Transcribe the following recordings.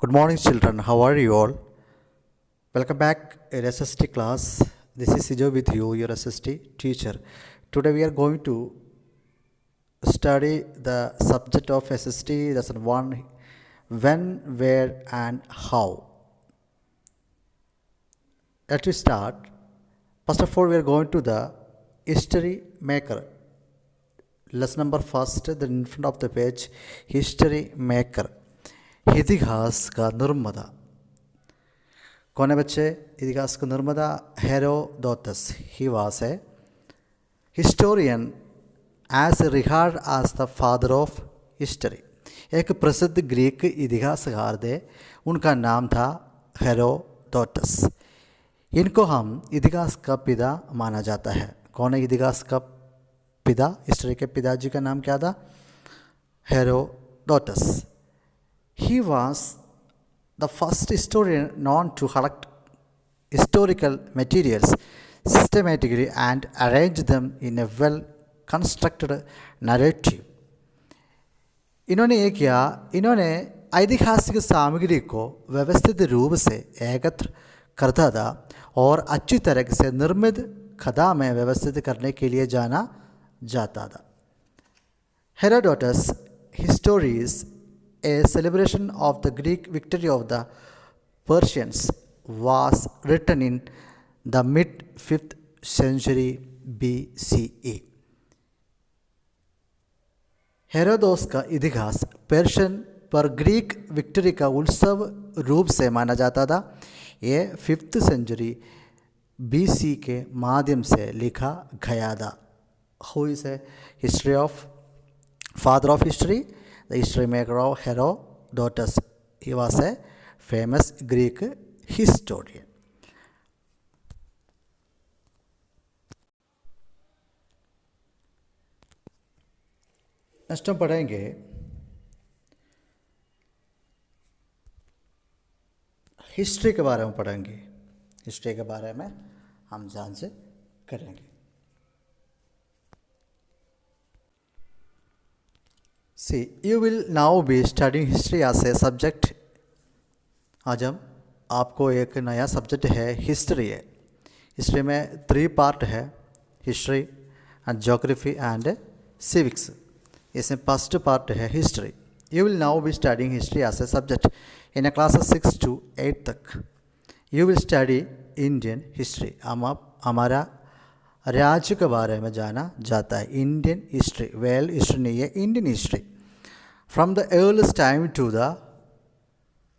Good morning, children. How are you all? Welcome back in SST class. This is Sijo with you, your SST teacher. Today we are going to study the subject of SST lesson 1 when, where, and how. Let us start. First of all, we are going to the history maker. Lesson number first, then in front of the page, history maker. इतिहास का निर्माता कौन है बच्चे? इतिहास का निर्माता Herodotus. He was a historian as regard as the father of history. एक प्रसिद्ध ग्रीक इतिहासकार थे, उनका नाम था हेरोडोटस. इनको हम इतिहास का पिता माना जाता है. कौन है इतिहास का पिता? हिस्ट्री के पिताजी का नाम क्या था? Herodotus. He was the first historian known to collect historical materials systematically and arrange them in a well constructed narrative. इन्होंने ये किया, इन्होंने ऐतिहासिक सामग्री को व्यवस्थित रूप से एकत्र करता था और अच्छी तरह से निर्मित कथा में व्यवस्थित करने के लिए जाना जाता था. Herodotus Histories a celebration of the Greek victory of the Persians was written in the mid-5th century BCE. हेरोदोस का इतिहास पर्शियन पर ग्रीक विक्ट्री का उत्सव रूप से माना जाता था. ये 5th सेंचुरी BC के माध्यम से लिखा गया था. Who is a history of father of history? The history maker of Herodotus. He was a famous Greek historian. Next हम पढ़ेंगे हिस्ट्री के बारे में पढ़ेंगे. हिस्ट्री के बारे में हम जांच करेंगे. See, you will now be studying history as a subject. आज हम आपको एक नया सब्जेक्ट है हिस्ट्री है. हिस्ट्री में 3 पार्ट है, history and geography and civics. इसमें फर्स्ट पार्ट है history. You will now be studying history as a subject in class 6 to 8 तक. You will study Indian history. हमारा राज्य के बारे में जाना जाता है. इंडियन हिस्ट्री, वेल हिस्ट्री नहीं है, Indian history. From the earliest time to the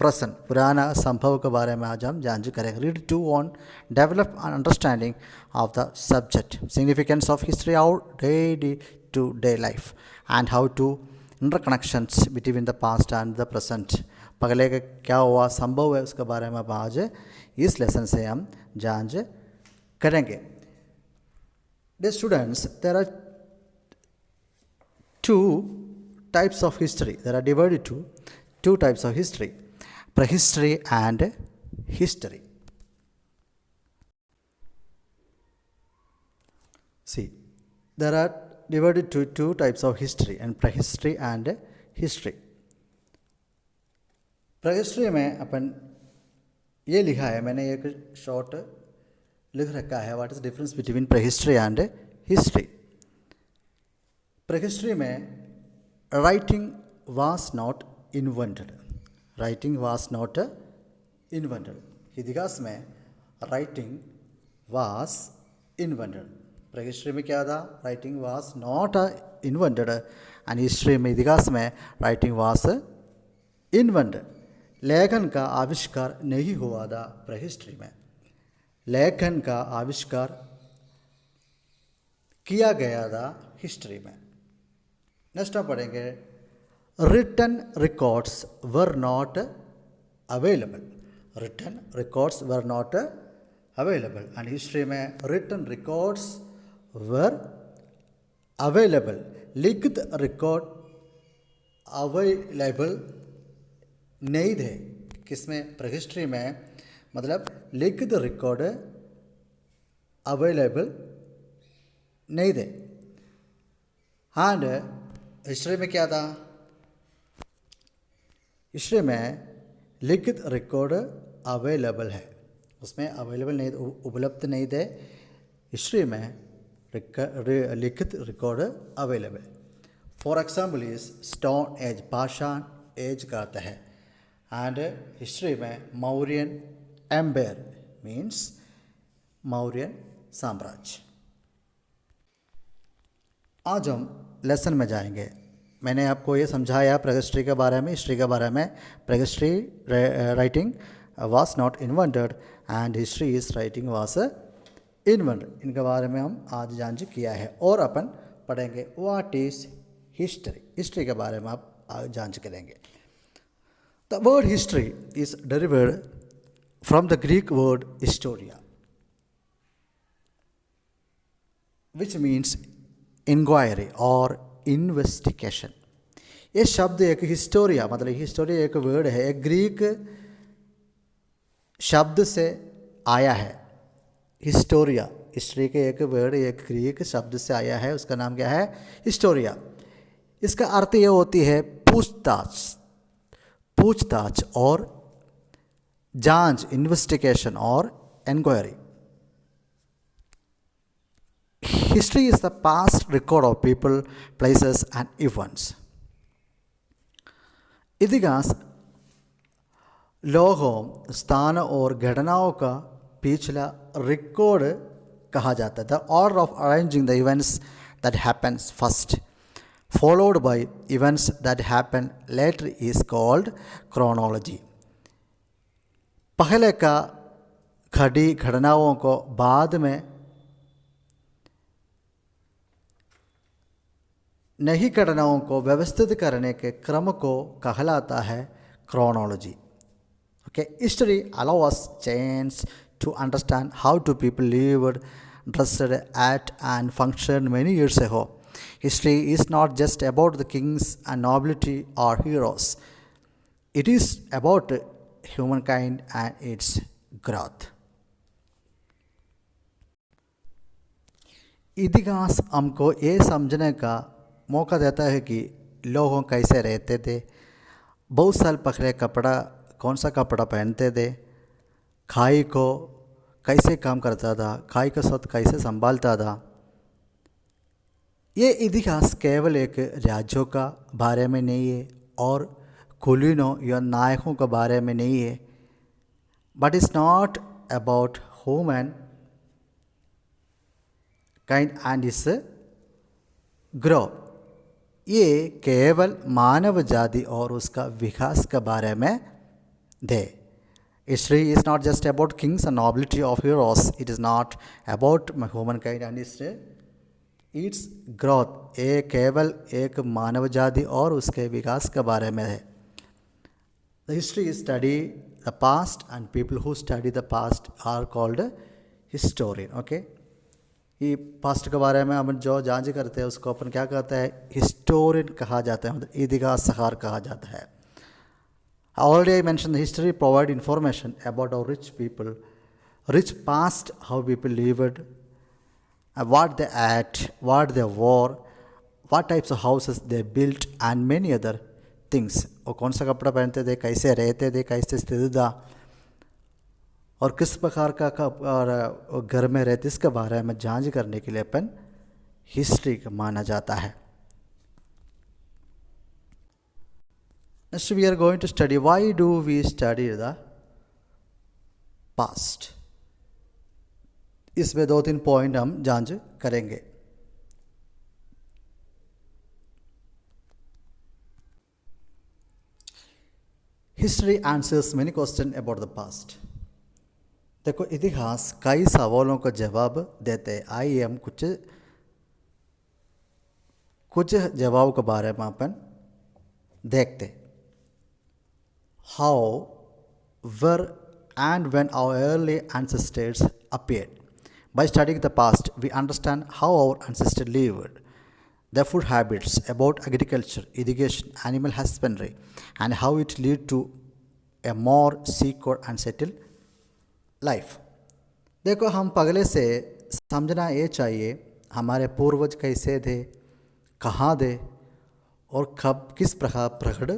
present, पुराना संभव के बारे में आज हम जांच करेंगे. Read to on develop an understanding of the subject, significance of history our day to day life and how to interconnections between the past and the present. पहले का क्या हुआ, संभव है, उसके बारे में आज इस लेसन से हम जांच करेंगे. Dear students, there are 2 types of history. There are divided to 2 types of history: prehistory and history. See, there are divided to 2 types of history and prehistory and history. prehistory में अपन ये लिखा है, मैंने एक शॉर्ट लिख रखा है. What is difference between prehistory and history. Prehistory में writing was not invented. Writing was not invented. इतिहास में राइटिंग वाज इन्वेंटेड. प्रेहिस्ट्री में क्या था? Writing was not invented. And history में, इतिहास में राइटिंग वाज इन्वेंटेड. लेखन का आविष्कार नहीं हुआ था प्रेहिस्ट्री में. लेखन का आविष्कार किया गया था हिस्ट्री में. नेक्स्ट हम पढ़ेंगे written records were not available. Written records were not available. And history में रिटन रिकॉर्ड्स वर अवेलेबल. लिखित रिकॉर्ड अवेलेबल नहीं थे. किसमें? प्रेहिस्ट्री में. मतलब लिखित रिकॉर्ड अवेलेबल नहीं थे. एंड हिस्ट्री में क्या था? हिस्ट्री में लिखित रिकॉर्ड अवेलेबल है, उसमें अवेलेबल नहीं, उपलब्ध नहीं थे। हिस्ट्री में लिखित record available. For example is stone age, पाषाण एज का अर्थ है। एंड हिस्ट्री में मौर्यन एम्पायर मीन्स मौर्यन साम्राज्य। आज हम लेसन में जाएंगे। मैंने आपको ये समझाया प्रेहिस्ट्री के बारे में, हिस्ट्री के बारे में। Prehistory writing was not invented and history is writing was invented. इनके बारे में हम आज जांच किया है और अपन पढ़ेंगे व्हाट इज हिस्ट्री। हिस्ट्री के बारे में आप जांच करेंगे। The word history is derived from the Greek word historia, which means inquiry और इन्वेस्टिगेशन। ये शब्द एक हिस्टोरिया, मतलब हिस्टोरिया एक वर्ड है, एक ग्रीक शब्द से आया है। हिस्टोरिया, हिस्ट्री के एक वर्ड एक ग्रीक शब्द से आया है, उसका नाम क्या है? हिस्टोरिया। इसका अर्थ ये होती है पूछताछ, पूछताछ और जांच, इन्वेस्टिगेशन और inquiry. History is the past record of people, places and events. इतिहास लोगों, स्थान और घटनाओं का पिछला रिकॉर्ड कहा जाता है। The order of arranging the events that happens first, followed by events that happen later is called chronology. पहले का घटनाओं को बाद में नई घटनाओं को व्यवस्थित करने के क्रम को कहलाता है chronology. Okay, history allow us chance to understand how two people lived, dressed, ate and functioned many years ago. History is not just about the kings and nobility or heroes. It is about humankind and its growth. इतिहास हमको ये समझने का मौका देता है कि लोगों कैसे रहते थे, बहुत साल पहले कपड़ा कौन सा कपड़ा पहनते थे, खाई को कैसे काम करता था, खाई का साथ कैसे संभालता था। ये इतिहास केवल एक राज्यों का बारे में नहीं है और कुलीनों या नायकों के बारे में नहीं है, but it's not about humankind and it's grow. ये केवल मानव जाति और उसका विकास के बारे में है। History is not just about kings and nobility of heroes, it is not about humankind and its growth. ये केवल एक मानव जाति और उसके विकास के बारे में है। The history is study the past and people who study the past are called historian. Okay, ये पास्ट के बारे में हम जो जांच करते हैं उसको अपन क्या कहते हैं? हिस्टोरियन कहा जाता है, मतलब इतिहासकार कहा जाता है। Already I mention the history provide information about our rich people, rich past, how people lived, what they ate, what they wore, what types of houses they built and many other things. और कौन सा कपड़ा पहनते थे, कैसे रहते थे, कैसे स्थिति था और किस प्रकार का और घर में रहते, इसके बारे में जांच करने के लिए अपन हिस्ट्री का माना जाता है। Next we are going to study why do we study the past. इसमें 2-3 पॉइंट हम जांच करेंगे। History answers many question about the past. देखो, इतिहास कई सवालों का जवाब देते हैं। आइए हम कुछ जवाब के बारे में अपन देखते। How, where and when our early ancestors appeared. By studying the past we understand how our ancestors lived, their food habits, about agriculture, irrigation, animal husbandry, and how it led to a more secure and settled life. देखो, हम पहले से समझना ये चाहिए हमारे पूर्वज कैसे थे, कहाँ थे और कब किस प्रकार प्रकट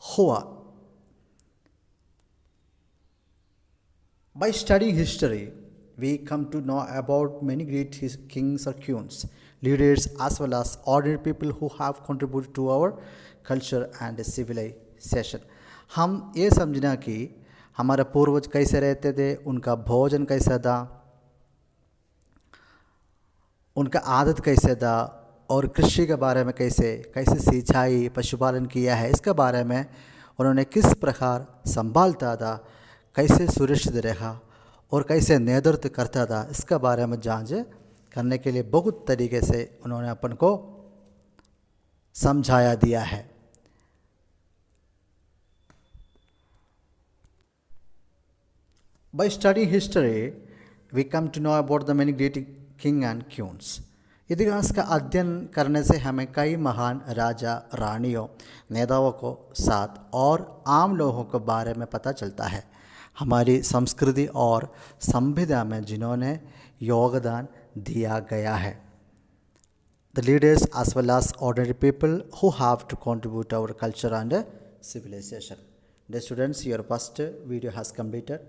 हुआ। By studying history, we come to know about many great kings or queens, leaders, as well as ordinary people who have contributed to our culture and civilization. हम ये समझना कि हमारे पूर्वज कैसे रहते थे, उनका भोजन कैसा था, उनका आदत कैसे था, और कृषि के बारे में कैसे कैसे सिंचाई पशुपालन किया है, इसके बारे में उन्होंने किस प्रकार संभालता था, कैसे सुरक्षित रहा और कैसे नेतृत्व करता था, इसके बारे में जांच करने के लिए बहुत तरीके से उन्होंने अपन को समझाया दिया है. By studying history, we come to know about the many great king and queens. इतिहास का अध्ययन करने से हमें कई महान राजा रानियों नेताओं को साथ और आम लोगों के बारे में पता चलता है, हमारी संस्कृति और संविधा में जिन्होंने योगदान दिया गया है. The leaders as well as ordinary people who have to contribute our culture and civilization. Dear students, your first video has completed.